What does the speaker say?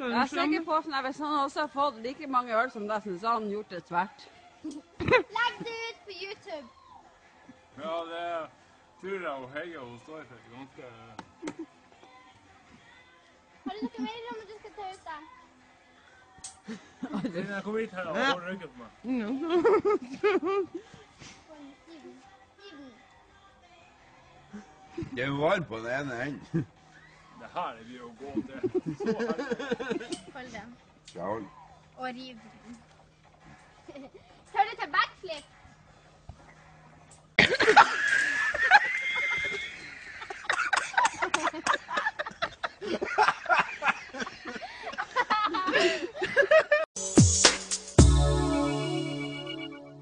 Jeg er sikker på at hvis han også har fått like mange øl som deg, så har han gjort det tvert. Legg det ut på YouTube. Ja, det tror jeg og Heia hun står for ganske... Har du noe mer om du skal ta ut deg? Jeg kom hit her og har røyket på meg. Jeg var på den ene enden. Det her er vi å gå til. Så her. Hold den. Skål. Og riv den. Tar du til begge?